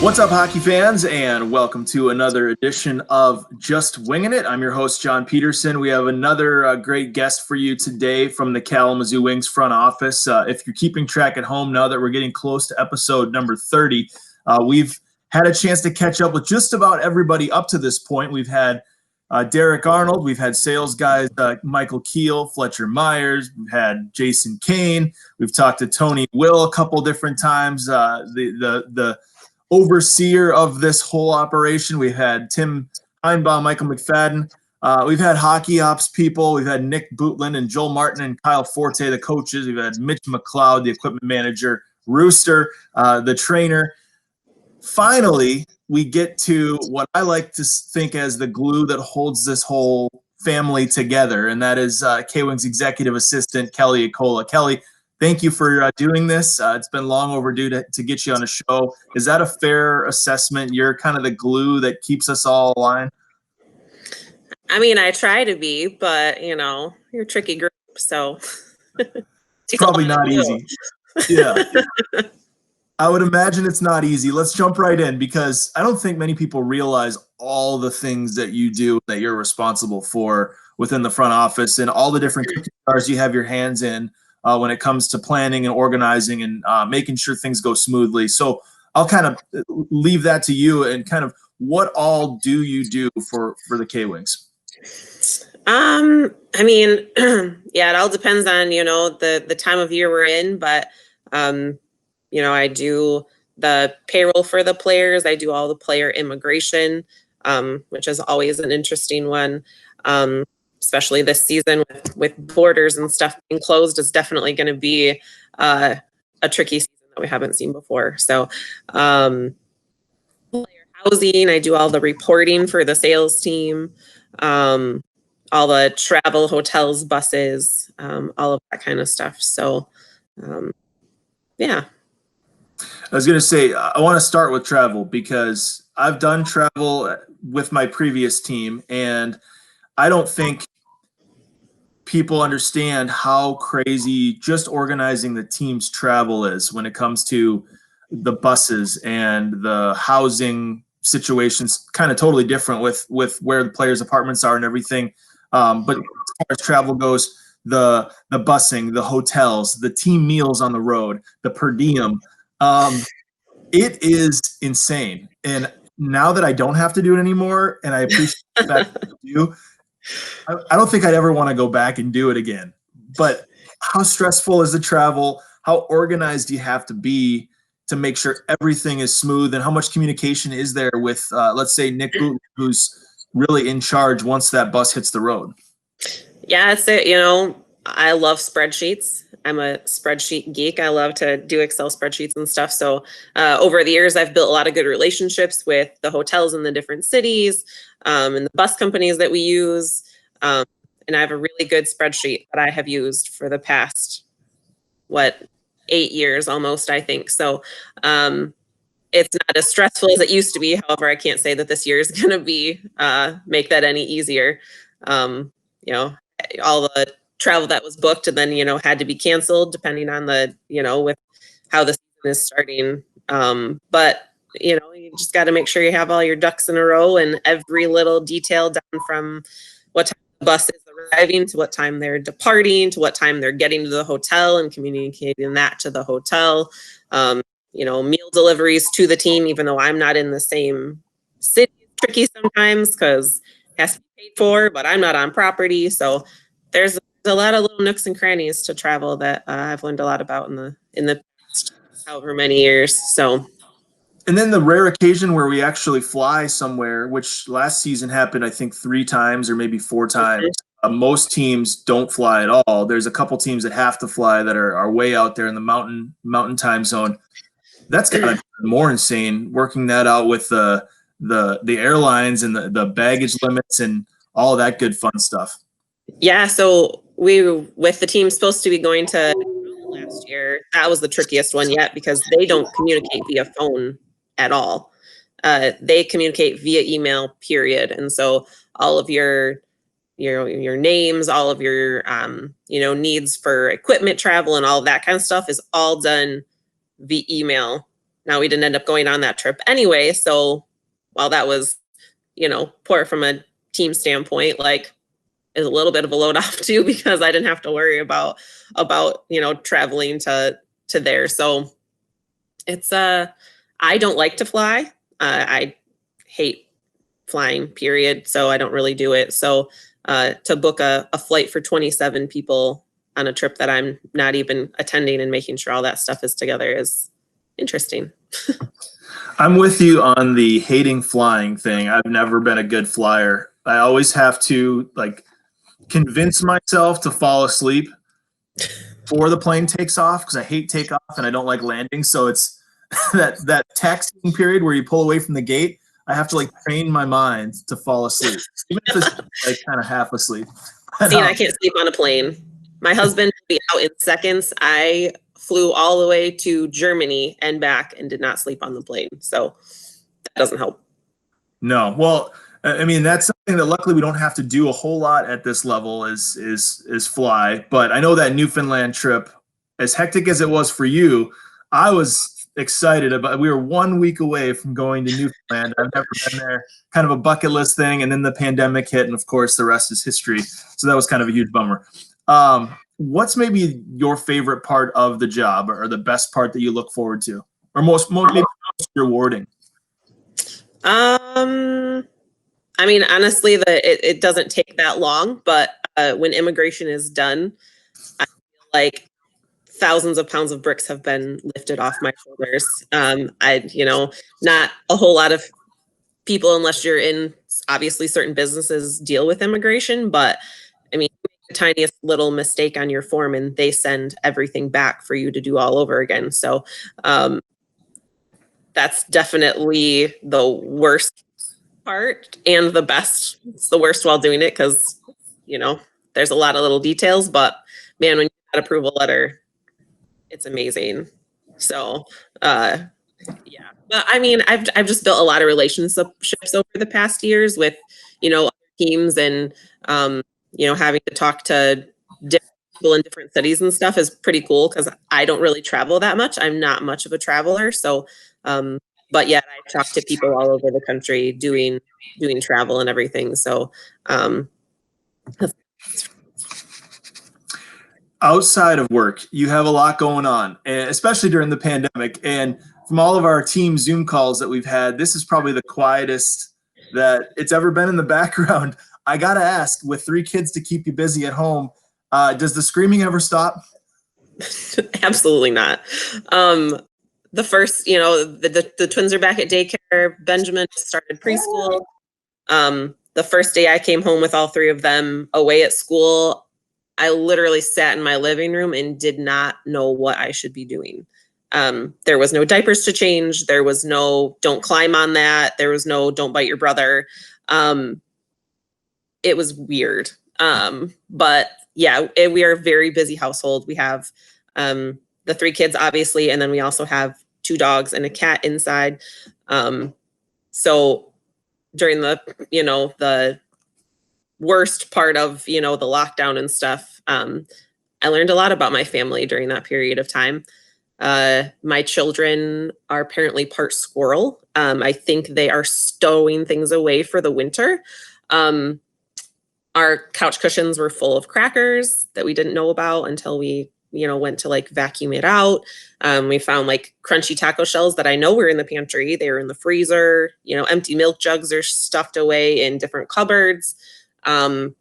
What's up, hockey fans, and welcome to another edition of Just Winging It. I'm your host, John Peterson. We have another great guest for you today from the Kalamazoo Wings front office. If you're keeping track at home, now that we're getting close to episode number 30, we've had a chance to catch up with just about everybody up to this point. We've had Derek Arnold, we've had sales guys Michael Keel, Fletcher Myers, we've had Jason Kane, we've talked to Tony Will a couple different times. The overseer of this whole operation. We've had Tim Heinbaum, Michael McFadden. We've had hockey ops people. We've had Nick Bootland and Joel Martin and Kyle Forte, the coaches. We've had Mitch McLeod, the equipment manager, Rooster, the trainer. Finally, we get to what I like to think as the glue that holds this whole family together, and that is K-Wings executive assistant, Keli Ekola. Kelly, thank you for doing this. It's been long overdue to get you on a show. Is that a fair assessment? You're kind of the glue that keeps us all aligned? I mean, I try to be, but, you're a tricky group, so. It's probably not easy. Yeah. I would imagine it's not easy. Let's jump right in, because I don't think many people realize all the things that you do that you're responsible for within the front office and all the different cookie jars you have your hands in. When it comes to planning and organizing and making sure things go smoothly. So I'll kind of leave that to you, and kind of what all do you do for the K-Wings? I mean, yeah, it all depends on, the time of year we're in, but, I do the payroll for the players. I do all the player immigration, which is always an interesting one. Especially this season with borders and stuff being closed, is definitely going to be a tricky season that we haven't seen before. So player housing, I do all the reporting for the sales team, all the travel, hotels, buses, all of that kind of stuff. So yeah. I was going to say, I want to start with travel, because I've done travel with my previous team, and I don't think people understand how crazy just organizing the team's travel is when it comes to the buses and the housing situations. Kind of totally different with where the players' apartments are and everything. But as far as travel goes, the busing, the hotels, the team meals on the road, the per diem, it is insane. And now that I don't have to do it anymore, and I appreciate the fact that you do, I don't think I'd ever want to go back and do it again. But how stressful is the travel? How organized do you have to be to make sure everything is smooth? And how much communication is there with, let's say, Nick Booten, who's really in charge once that bus hits the road? Yeah, it's it. I love spreadsheets. I'm a spreadsheet geek. I love to do Excel spreadsheets and stuff. So over the years, I've built a lot of good relationships with the hotels in the different cities, and the bus companies that we use. And I have a really good spreadsheet that I have used for the past, 8 years almost, I think. So it's not as stressful as it used to be. However, I can't say that this year is going to be make that any easier. All the travel that was booked and then, had to be canceled depending on the, with how the season is starting. But, you just got to make sure you have all your ducks in a row, and every little detail down from what time the bus is arriving to what time they're departing to what time they're getting to the hotel, and communicating that to the hotel. Meal deliveries to the team, even though I'm not in the same city, is tricky sometimes because it has to be paid for, but I'm not on property. So there's a lot of little nooks and crannies to travel that I've learned a lot about in the past however many years. So, and then the rare occasion where we actually fly somewhere, which last season happened, I think 3 times or maybe 4 times. Most teams don't fly at all. There's a couple teams that have to fly that are way out there in the mountain time zone. That's kind of more insane, working that out with the airlines and the baggage limits and all that good fun stuff. Yeah, so with the team supposed to be going to last year, that was the trickiest one yet, because they don't communicate via phone at all. They communicate via email, period. And so all of your names, all of your needs for equipment travel and all of that kind of stuff is all done via email now we didn't end up going on that trip anyway. So while that was, poor from a team standpoint, like, is a little bit of a load off too, because I didn't have to worry about traveling to there. So it's I don't like to fly. I hate flying, period. So I don't really do it. So to book a flight for 27 people on a trip that I'm not even attending and making sure all that stuff is together is interesting. I'm with you on the hating flying thing. I've never been a good flyer. I always have to convince myself to fall asleep before the plane takes off because I hate takeoff and I don't like landing. So it's that taxiing period where you pull away from the gate. I have to train my mind to fall asleep, even if it's kind of half asleep. See, I can't sleep on a plane. My husband will be out in seconds. I flew all the way to Germany and back and did not sleep on the plane. So that doesn't help. No. Well, I mean, that's something that luckily we don't have to do a whole lot at this level is fly. But I know that Newfoundland trip, as hectic as it was for you, I was excited about. We were 1 week away from going to Newfoundland. I've never been there. Kind of a bucket list thing. And then the pandemic hit. And of course, the rest is history. So that was kind of a huge bummer. What's maybe your favorite part of the job or the best part that you look forward to or maybe most rewarding? I mean, honestly, it doesn't take that long, but when immigration is done, I feel like thousands of pounds of bricks have been lifted off my shoulders. Not a whole lot of people, unless you're in obviously certain businesses, deal with immigration, but I mean, the tiniest little mistake on your form and they send everything back for you to do all over again. So that's definitely the worst part and the best. It's the worst while doing it because, there's a lot of little details, but man, when you get that approval letter, it's amazing. So, yeah. But I mean, I've just built a lot of relationships over the past years with, teams and, having to talk to different people in different cities and stuff is pretty cool because I don't really travel that much. I'm not much of a traveler. So, but yet I talk to people all over the country doing travel and everything. So, outside of work, you have a lot going on, especially during the pandemic. And from all of our team Zoom calls that we've had, this is probably the quietest that it's ever been in the background. I got to ask, with 3 kids to keep you busy at home, does the screaming ever stop? Absolutely not. The first, the twins are back at daycare. Benjamin started preschool. The first day I came home with all 3 of them away at school, I literally sat in my living room and did not know what I should be doing. There was no diapers to change. There was no, don't climb on that. There was no, don't bite your brother. It was weird. But yeah, we are a very busy household. We have the 3 kids, obviously, and then we also have 2 dogs and a cat inside. So during the worst part of, the lockdown and stuff, I learned a lot about my family during that period of time. My children are apparently part squirrel. I think they are stowing things away for the winter. Our couch cushions were full of crackers that we didn't know about until we, went to vacuum it out. We found crunchy taco shells that I know were in the pantry. They were in the freezer. Empty milk jugs are stuffed away in different cupboards. If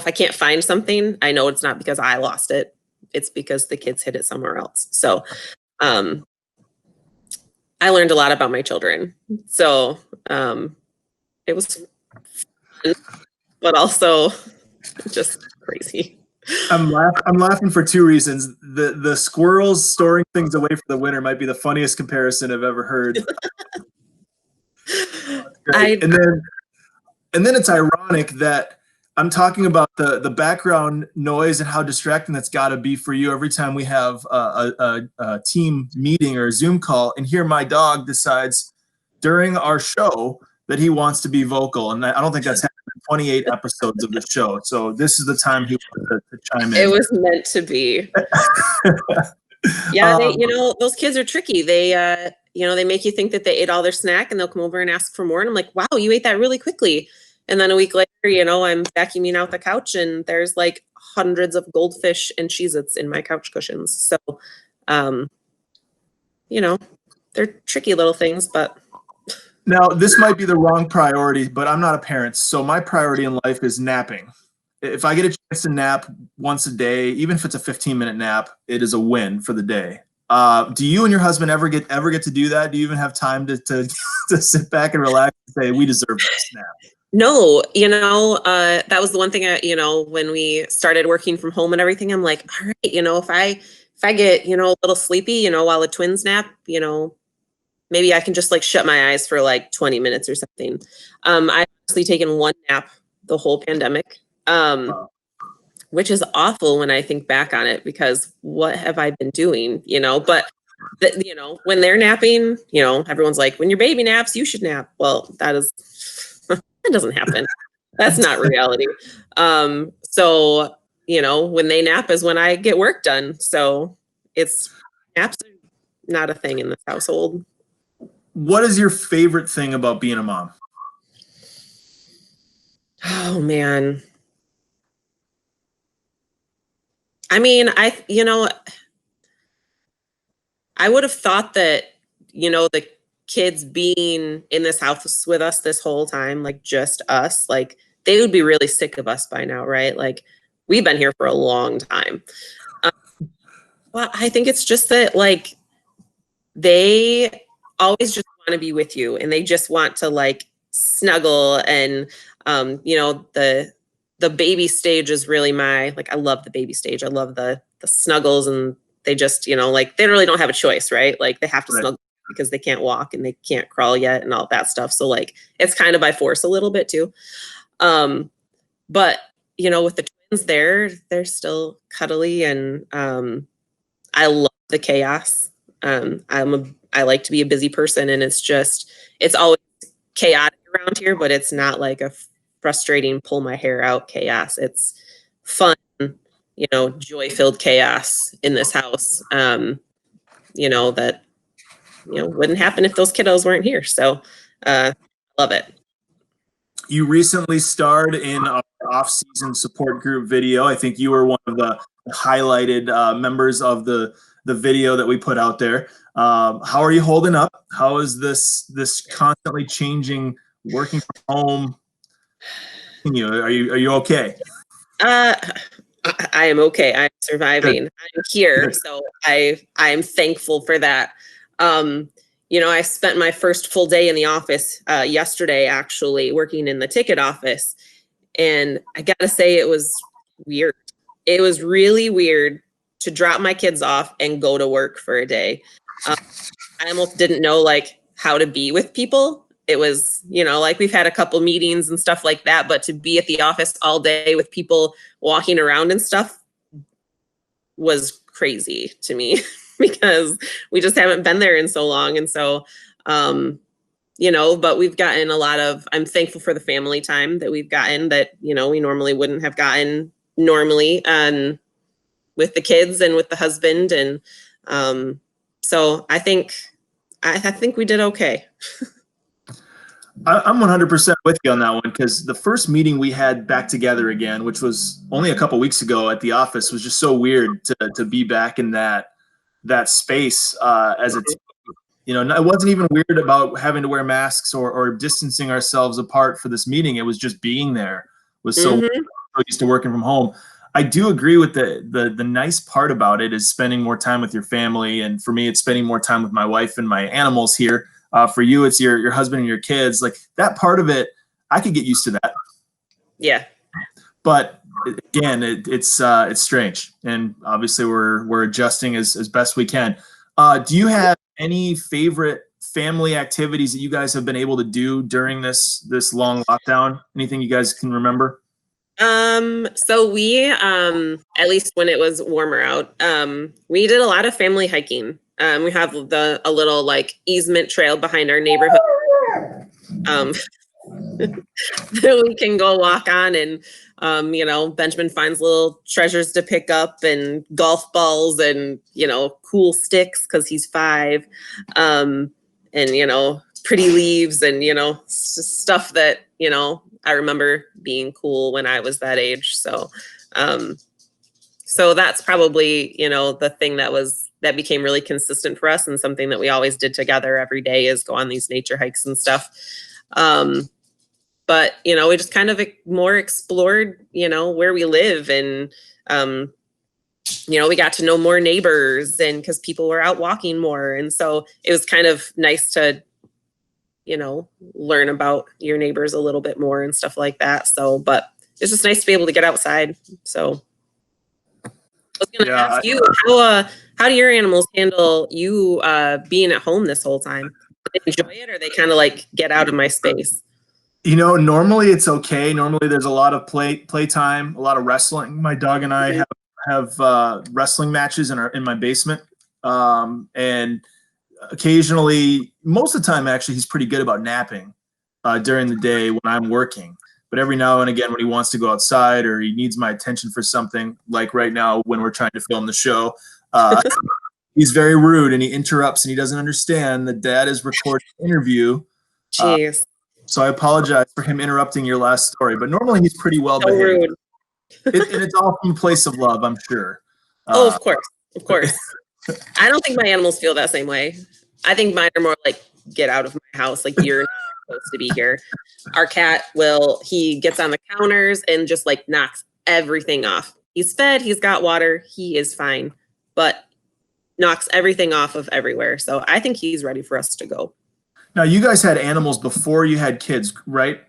I can't find something, I know it's not because I lost it. It's because the kids hid it somewhere else. So I learned a lot about my children. So it was fun, but also just crazy. I'm laughing for 2 reasons. The squirrels storing things away for the winter might be the funniest comparison I've ever heard. And then it's ironic that I'm talking about the background noise and how distracting that's got to be for you every time we have a team meeting or a Zoom call, and here my dog decides during our show that he wants to be vocal, and I don't think that's happened in 28 episodes of the show. So this is the time he wanted to chime in. It was meant to be. Yeah, they, those kids are tricky. They, they make you think that they ate all their snack and they'll come over and ask for more. And I'm like, wow, you ate that really quickly. And then a week later, I'm vacuuming out the couch and there's like hundreds of goldfish and Cheez-Its in my couch cushions. So, they're tricky little things, but. Now, this might be the wrong priority, but I'm not a parent. So my priority in life is napping. If I get a chance to nap once a day, even if it's a 15-minute nap, it is a win for the day. Do you and your husband ever get to do that? Do you even have time to to sit back and relax and say, we deserve this nap? No, that was the one thing when we started working from home and everything, I'm like, all right, if I get, a little sleepy, while the twins nap, maybe I can just like shut my eyes for like 20 minutes or something. I've actually taken one nap the whole pandemic, which is awful when I think back on it, because what have I been doing, but when they're napping, everyone's like, when your baby naps, you should nap. Well, that doesn't happen. That's not reality. So, when they nap is when I get work done. So naps are not a thing in this household. What is your favorite thing about being a mom? Oh man. I mean, I would have thought that, the kids being in this house with us this whole time, like just us, like they would be really sick of us by now, right? Like we've been here for a long time. Well, I think it's just that like they always just want to be with you and they just want to like snuggle and the baby stage is really I love the baby stage. I love the snuggles, and they just, like they really don't have a choice, right? Like they have to snuggle because they can't walk and they can't crawl yet and all that stuff. So like it's kind of by force a little bit too. But with the twins they're still cuddly, and I love the chaos. I like to be a busy person, and it's always chaotic around here, but it's not like a frustrating pull my hair out chaos. It's fun, joy-filled chaos in this house. That wouldn't happen if those kiddos weren't here. So love it. You recently starred in our off-season support group video. I think you were one of the highlighted members of the video that we put out there. How are you holding up? How is this constantly changing working from home? Are you okay? I am okay. I'm surviving. Good. I'm here. Good. So I'm thankful for that. I spent my first full day in the office yesterday, actually working in the ticket office. And I gotta say, it was weird. It was really weird to drop my kids off and go to work for a day. I almost didn't know like how to be with people. It was, like we've had a couple meetings and stuff like that, but to be at the office all day with people walking around and stuff was crazy to me because we just haven't been there in so long. And so, but we've gotten I'm thankful for the family time that we've gotten that, we normally wouldn't have gotten normally, with the kids and with the husband. And, so I think we did okay. I'm 100% with you on that one, because the first meeting we had back together again, which was only a couple weeks ago at the office, was just so weird to be back in that space as a team. It wasn't even weird about having to wear masks or distancing ourselves apart for this meeting. It was just being there was so used to working from home. I do agree with the nice part about it is spending more time with your family. And for me, it's spending more time with my wife and my animals here. For you, it's your husband and your kids. Like that part of it, I could get used to that. Yeah. But again, it's strange, and obviously we're adjusting as best we can. Do you have any favorite family activities that you guys have been able to do during this long lockdown? Anything you guys can remember? So we, at least when it was warmer out, we did a lot of family hiking. We have a little like easement trail behind our neighborhood. that we can go walk on, and Benjamin finds little treasures to pick up and golf balls and cool sticks because he's 5, and pretty leaves and stuff that I remember being cool when I was that age. So that's probably the thing that became really consistent for us, and something that we always did together every day is go on these nature hikes and stuff. But we just kind of more explored where we live, and we got to know more neighbors, and because people were out walking more, and so it was kind of nice to learn about your neighbors a little bit more and stuff like that. So, but it's just nice to be able to get outside. So I was going to ask you, how do your animals handle you being at home this whole time? Do they enjoy it, or they kind of like get out of my space? Normally it's okay. Normally there's a lot of playtime, a lot of wrestling. My dog and I have wrestling matches in my basement, and occasionally, most of the time actually, he's pretty good about napping during the day when I'm working. But every now and again, when he wants to go outside or he needs my attention for something, like right now when we're trying to film the show, he's very rude and he interrupts and he doesn't understand that Dad is recording an interview. Jeez. So I apologize for him interrupting your last story, but normally he's pretty well behaved. And it's all from a place of love, I'm sure. Of course. I don't think my animals feel that same way. I think mine are more like, get out of my house. Like, you're not supposed to be here. Our cat he gets on the counters and just like knocks everything off. He's fed, he's got water, he is fine, but knocks everything off of everywhere. So I think he's ready for us to go. Now, you guys had animals before you had kids, right?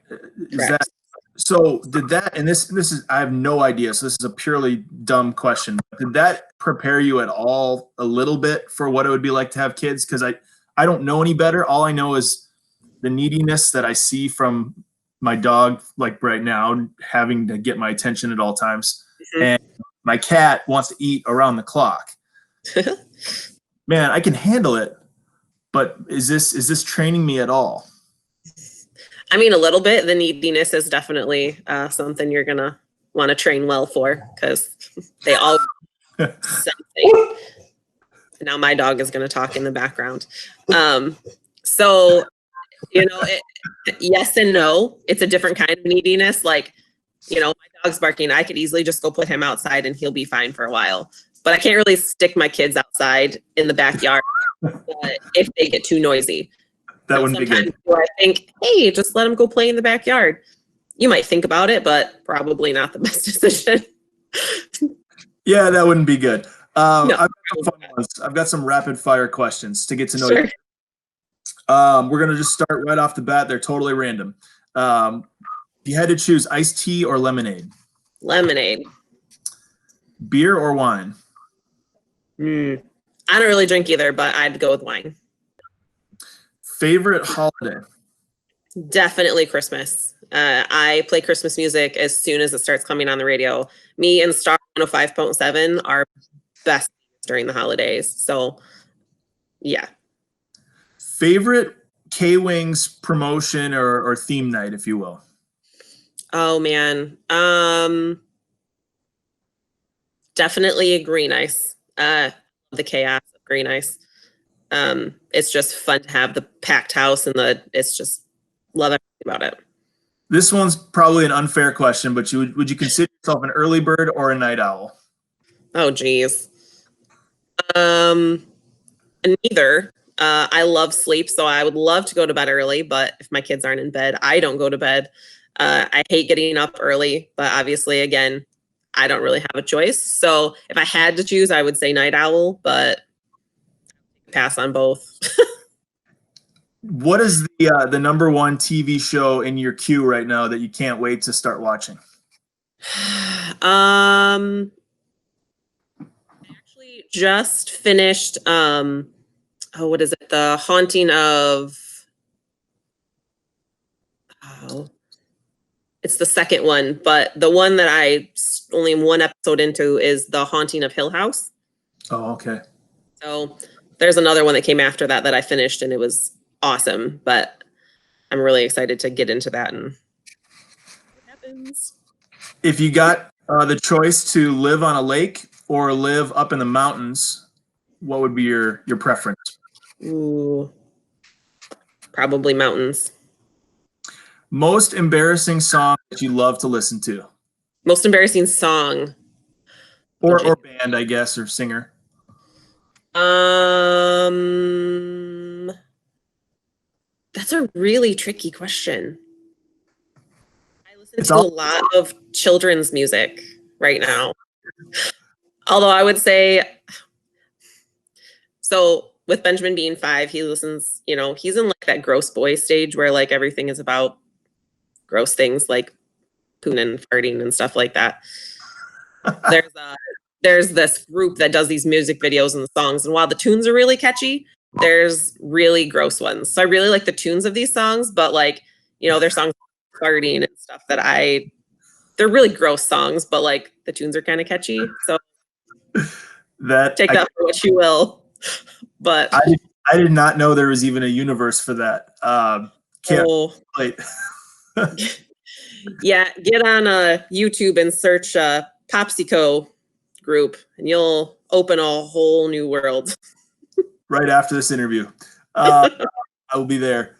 So did that, and this is, I have no idea, so this is a purely dumb question. Did that prepare you at all a little bit for what it would be like to have kids? Because I don't know any better. All I know is the neediness that I see from my dog, like right now, having to get my attention at all times. Mm-hmm. And my cat wants to eat around the clock. Man, I can handle it, but is this training me at all? I mean, a little bit. The neediness is definitely something you're going to want to train well for, because they all something. Now my dog is going to talk in the background. So, yes and no. It's a different kind of neediness. Like, my dog's barking. I could easily just go put him outside and he'll be fine for a while. But I can't really stick my kids outside in the backyard if they get too noisy. That wouldn't be good. I think, hey, just let them go play in the backyard. You might think about it, but probably not the best decision. Yeah, that wouldn't be good. No. I've got some rapid fire questions to get to know you. We're going to just start right off the bat. They're totally random. If you had to choose iced tea or lemonade? Lemonade. Beer or wine? I don't really drink either, but I'd go with wine. Favorite holiday? Definitely Christmas. I play Christmas music as soon as it starts coming on the radio. Me and Star 105.7 are best during the holidays. So, yeah. Favorite K-Wings promotion or theme night, if you will? Oh, man. Definitely Green Ice. The chaos of Green Ice. It's just fun to have the packed house and it's just love everything about it. This one's probably an unfair question, but would you consider yourself an early bird or a night owl? Oh, geez. Neither. I love sleep, so I would love to go to bed early, but if my kids aren't in bed, I don't go to bed. I hate getting up early, but obviously, again, I don't really have a choice. So if I had to choose, I would say night owl, but pass on both. What is the number one TV show in your queue right now that you can't wait to start watching? I actually just finished what is it? The Haunting of it's the second one, but the one that I only one episode into is The Haunting of Hill House. Oh, okay. So there's another one that came after that I finished, and it was awesome. But I'm really excited to get into that and what happens. If you got the choice to live on a lake or live up in the mountains, what would be your preference? Ooh, probably mountains. Most embarrassing song that you love to listen to, Most embarrassing song. or band, I guess, or singer. That's a really tricky question. I listen to a lot of children's music right now. Although I would say, so with Benjamin being 5, he listens, he's in like that gross boy stage where like everything is about gross things like pooning and farting and stuff like that. There's this group that does these music videos and songs, and while the tunes are really catchy, there's really gross ones. So I really like the tunes of these songs, but like, their songs farting and stuff they're really gross songs, but like the tunes are kind of catchy. So take that for what you will. But I did not know there was even a universe for that. Can't relate. Yeah, get on YouTube and search Popsico group, and you'll open a whole new world. Right after this interview, I will be there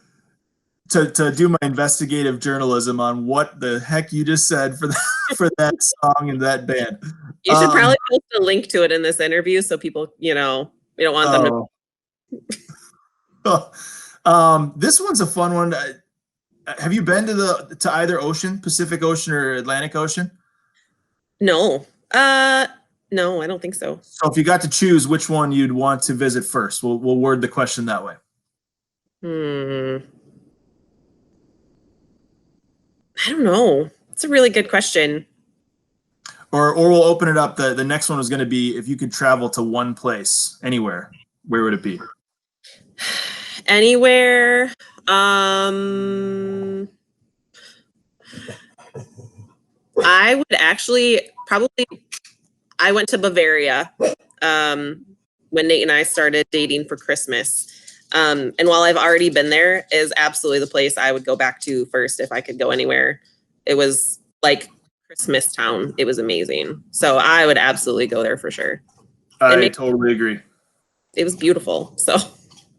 to do my investigative journalism on what the heck you just said for that song and that band. You should probably post a link to it in this interview so people, we don't want them to. This one's a fun one. Have you been to either ocean, Pacific Ocean or Atlantic Ocean? No. No, I don't think so. So if you got to choose which one you'd want to visit first, we'll word the question that way. I don't know. It's a really good question. Or we'll open it up. The next one was going to be, if you could travel to one place, anywhere, where would it be? Anywhere. I would actually I went to Bavaria when Nate and I started dating for Christmas. And while I've already been there, is absolutely the place I would go back to first if I could go anywhere. It was like Christmas town. It was amazing. So I would absolutely go there for sure. I totally agree. It was beautiful. So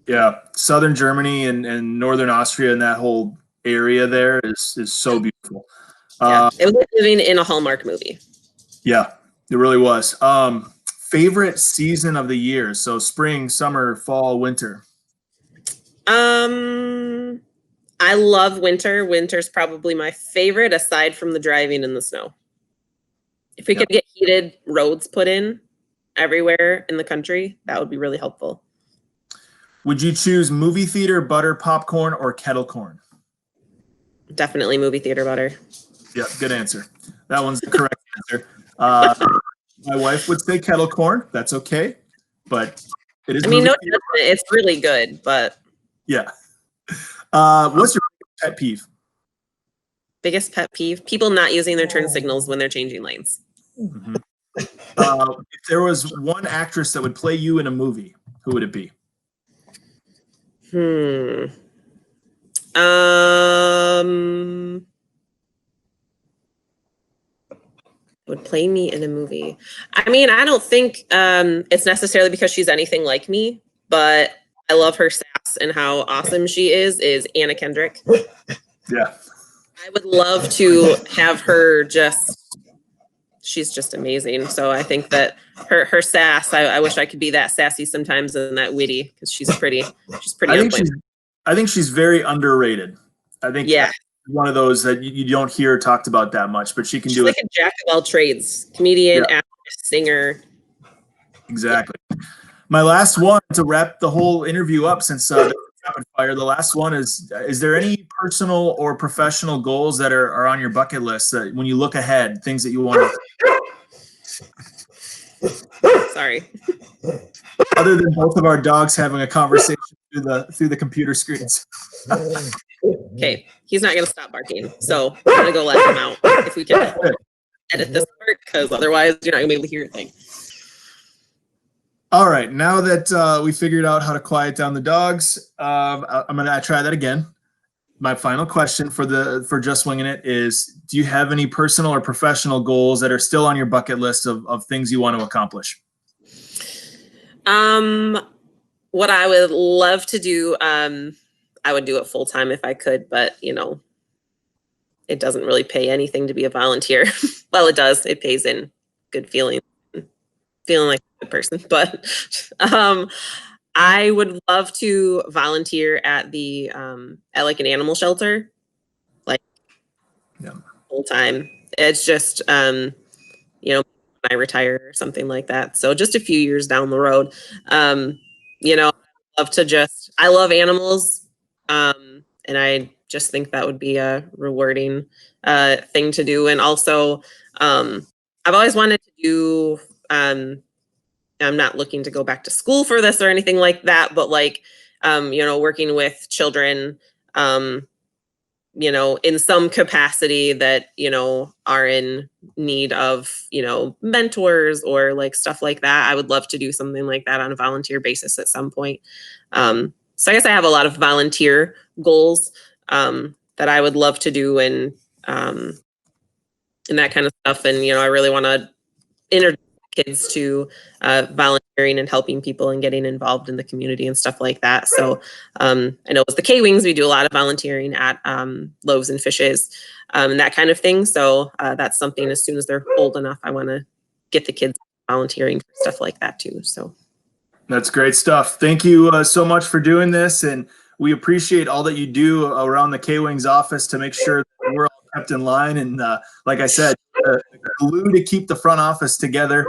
yeah, southern Germany and northern Austria and that whole area there is so beautiful. Yeah, it was like living in a Hallmark movie. Yeah, it really was. Favorite season of the year? So spring, summer, fall, winter. I love winter. Winter's probably my favorite, aside from the driving in the snow. If we could get heated roads put in everywhere in the country, that would be really helpful. Would you choose movie theater butter popcorn or kettle corn? Definitely movie theater butter. Yeah, good answer. That one's the correct answer. My wife would say kettle corn. That's okay, but it is. I mean, no judgment. It's really good, but yeah. What's your pet peeve? Biggest pet peeve? People not using their turn signals when they're changing lanes. Mm-hmm. If there was one actress that would play you in a movie, who would it be? Would play me in a movie. I mean, I don't think it's necessarily because she's anything like me, but I love her sass and how awesome she is Anna Kendrick. Yeah. I would love to have her she's just amazing. So I think that her sass, I wish I could be that sassy sometimes and that witty, because she's pretty I think she's very underrated. I think one of those that you don't hear talked about that much, but she's do like a jack of all trades, comedian, actress, singer. Exactly. My last one to wrap the whole interview up, since rapid fire, the last one is there any personal or professional goals that are on your bucket list that when you look ahead, things that you want to Sorry. Other than both of our dogs having a conversation through the computer screens. Okay, he's not going to stop barking, so I'm going to go let him out if we can edit this part, because otherwise you're not going to be able to hear a thing. All right, now that we figured out how to quiet down the dogs, I'm going to try that again. My final question for Just Winging It is, do you have any personal or professional goals that are still on your bucket list of things you want to accomplish? What I would love to do, I would do it full time if I could, but it doesn't really pay anything to be a volunteer. Well, it does. It pays in good feeling like a good person. But I would love to volunteer at the at like an animal shelter, like Yeah. full time. It's just when I retire or something like that. So just a few years down the road. I'd love to I love animals. And I just think that would be a rewarding thing to do. And also, I've always wanted to do, I'm not looking to go back to school for this or anything like that, but like, working with children, in some capacity that, are in need of, mentors or like stuff like that. I would love to do something like that on a volunteer basis at some point. So I guess I have a lot of volunteer goals that I would love to do and that kind of stuff. And, I really want to introduce kids to volunteering and helping people and getting involved in the community and stuff like that. So I know with the K-Wings, we do a lot of volunteering at Loaves and Fishes and that kind of thing. So that's something as soon as they're old enough, I want to get the kids volunteering for stuff like that too. So that's great stuff. Thank you so much for doing this. And we appreciate all that you do around the K-Wings office to make sure that we're all kept in line. And like I said, the glue to keep the front office together.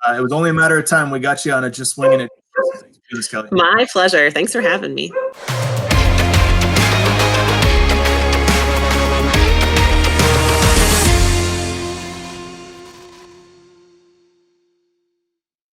It was only a matter of time. We got you on a Just Winging It. Thanks for doing this, Keli. My pleasure. Thanks for having me.